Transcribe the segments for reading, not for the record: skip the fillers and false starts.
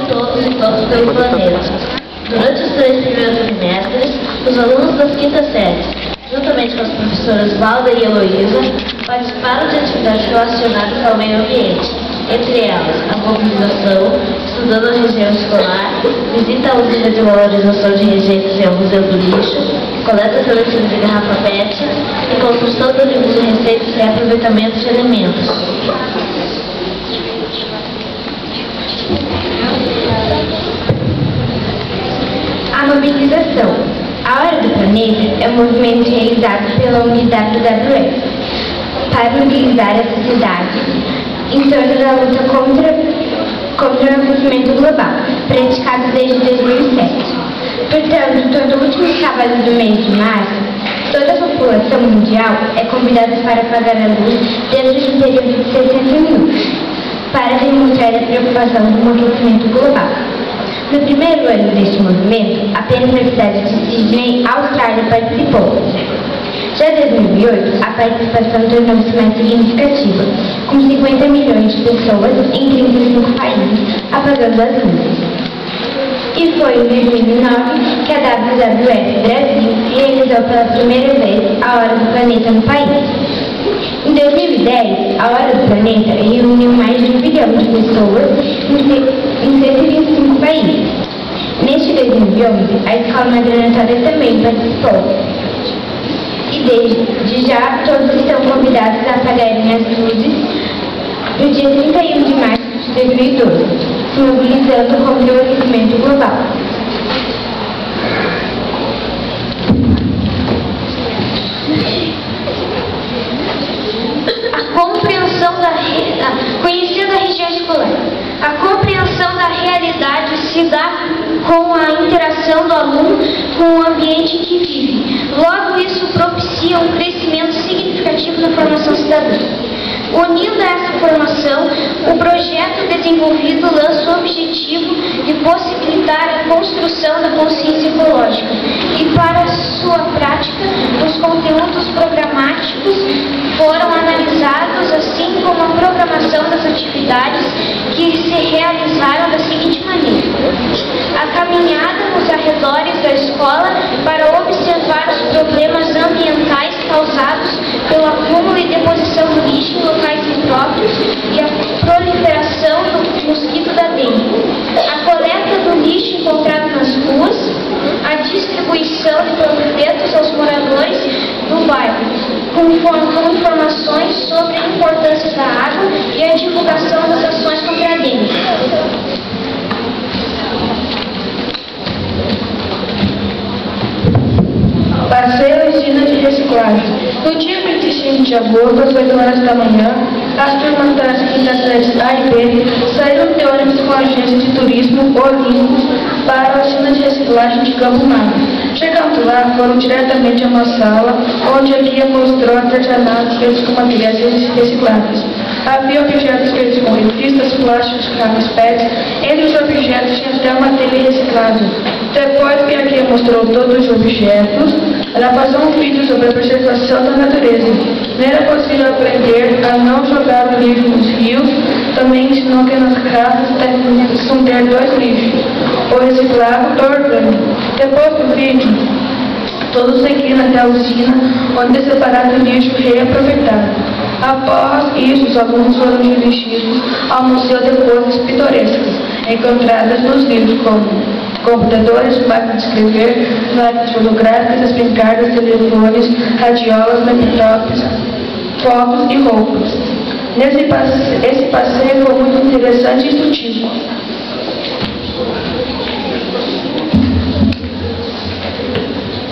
todos e todos pelo planeta. Durante os 3 primeiros trimestres, os alunos das quintas séries, juntamente com as professoras Valda e Heloísa, participaram de atividades relacionadas ao meio ambiente, entre elas a mobilização, estudando a região escolar, visita à usina de valorização de rejeitos e ao Museu do Lixo, coleta seletiva de garrafa PET e construção de livros de receitas e aproveitamento de alimentos. A mobilização. A Hora do Planeta é um movimento realizado pela ONG WWF para mobilizar a sociedade em torno da luta contra o aquecimento global, praticado desde 2007. Portanto, todo último sábado do mês de março, toda a população mundial é convidada para apagar a luz dentro de um período de 60 minutos, para demonstrar a preocupação com o aquecimento global. No primeiro ano deste movimento, apenas a cidade de Sydney, Austrália, participou. Já em 2008, a participação tornou-se mais significativa, com 50 milhões de pessoas em 35 países apagando as luzes. E foi em 2009 que a WWF Brasil realizou pela primeira vez a Hora do Planeta no país. Em 2010, a Hora do Planeta reuniu mais de 1 bilhão de pessoas em 125 países. Neste 2011, a Escola Madre também participou. E desde já, todos estão convidados a apagarem as luzes no dia 31 de março de 2012, se mobilizando contra o aquecimento global. Conhecendo a região escolar. A compreensão da realidade se dá com a interação do aluno com o ambiente em que vive. Logo, isso propicia um crescimento significativo na formação cidadã. Unindo a essa formação, o projeto desenvolvido lança o objetivo de possibilitar a construção da consciência ecológica e, para sua prática, os conteúdos programáticos foram analisados, assim como a programação das atividades que se realizaram da seguinte maneira: a caminhada nos arredores da escola para observar os problemas ambientais causados pelo acúmulo e deposição do lixo em locais impróprios e a proliferação do mosquito da dengue, a coleta do lixo encontrado nas ruas, a distribuição de panfletos aos moradores do bairro, com informações sobre a importância da água e a divulgação das ações contra a dengue. Passeio e oficina de reciclagem. No dia 25 de agosto, às 8 horas da manhã, as turmas das quintas séries A e B saíram de ônibus com a agência de turismo Olympus para a oficina de reciclagem de Campo Magro. Chegando lá, foram diretamente a uma sala onde a guia mostrou artesanatos feitos com materiais recicláveis. Havia objetos feitos com revistas, plásticos, garrafas PET. Entre os objetos tinha até uma telha reciclável. Depois que a guia mostrou todos os objetos, ela passou um vídeo sobre a preservação da natureza. Nele é possível aprender a não jogar o lixo nos rios. Também ensinou que nas casas precisam ter 2 lixos, o reciclável e o orgânico. Depois do vídeo, todos seguiram até a usina, onde é separado o lixo reaproveitado. Após isso, os alunos foram dirigidos ao Museu de Coisas Pitorescas, encontradas nos livros como computadores, máquinas de escrever, máquinas fotográficas, espingardas, telefones, radiolas, laptops, fotos e roupas. Esse passeio foi muito interessante e instrutivo.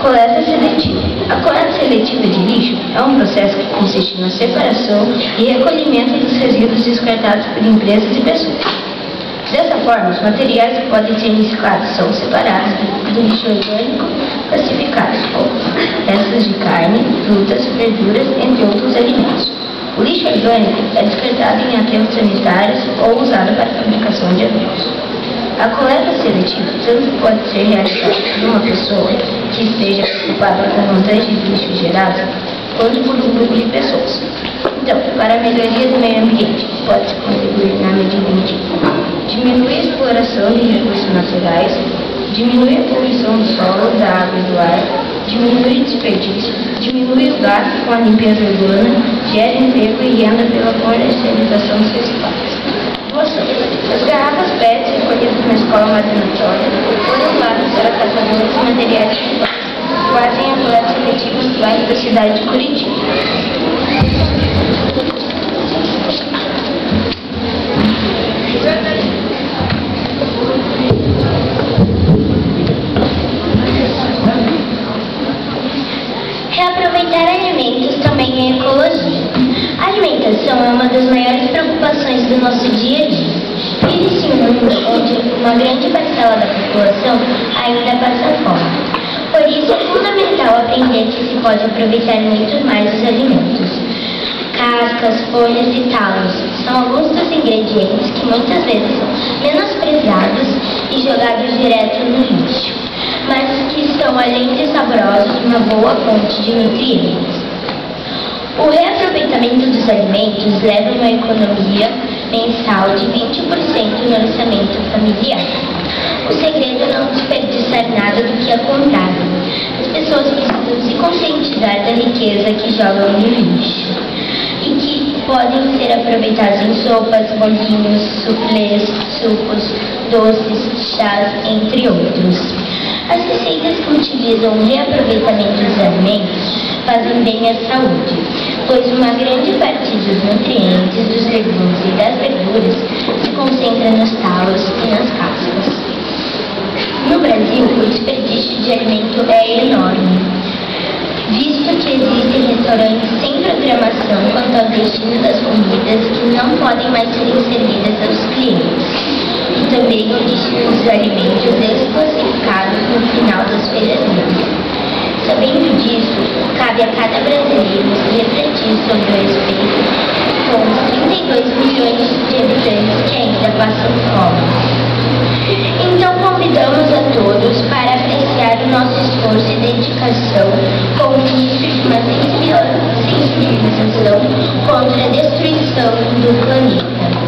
Coleta seletiva. A coleta seletiva de lixo é um processo que consiste na separação e recolhimento dos resíduos descartados por empresas e pessoas. Dessa forma, os materiais que podem ser reciclados são separados do lixo orgânico, classificados como peças de carne, frutas, verduras, entre outros alimentos. O lixo orgânico é descartado em aterros sanitários ou usado para a fabricação de abrigos. A coleta seletiva tanto pode ser realizada por uma pessoa que esteja preocupada com a montagem de lixo gerado, quanto por um grupo de pessoas. Então, para a melhoria do meio ambiente, pode-se contribuir na medida de diminuir a exploração de recursos naturais, diminuir a poluição do solo, da água e do ar, diminuir o desperdício, diminuir o gasto com a limpeza urbana, gera emprego e renda pela comercialização dos recicláveis. Doação. As garrafas PET recolhidas na escola maternatória foram doadas para catadores de materiais recicláveis que fazem a coleta seletiva nos bairros da cidade de Curitiba. Reaproveitar alimentos também é ecologia. A alimentação é uma das maiores preocupações do nosso dia a dia. Vive-se um mundo onde uma grande parcela da população ainda passa fome. Por isso é fundamental aprender que se pode aproveitar muito mais os alimentos. Cascas, folhas e talos são alguns dos ingredientes que muitas vezes são menosprezados e jogados direto no lixo, mas que são, além de saborosos, uma boa fonte de nutrientes. O reaproveitamento dos alimentos leva a uma economia mensal de 20% no orçamento familiar. O segredo é não desperdiçar nada do que é comprado. As pessoas precisam se conscientizar da riqueza que jogam no lixo e que podem ser aproveitados em sopas, bolinhos, suflês, sucos, doces, chás, entre outros. As receitas que utilizam o reaproveitamento dos alimentos fazem bem à saúde, pois uma grande parte dos nutrientes dos legumes e das verduras se concentra nos talos e nas cascas. No Brasil, o desperdício de alimento é enorme, visto que existem restaurantes sem programação quanto ao destino das comidas que não podem mais ser servidas aos clientes, e também o destino dos alimentos desclassificados no final das feiras livres. Sabendo disso, cabe a cada brasileiro se refletir sobre o respeito com os 32 milhões de habitantes que ainda passam fome. Então convidamos a todos para apreciar o nosso esforço e dedicação com o início de uma sensibilização contra a destruição do planeta.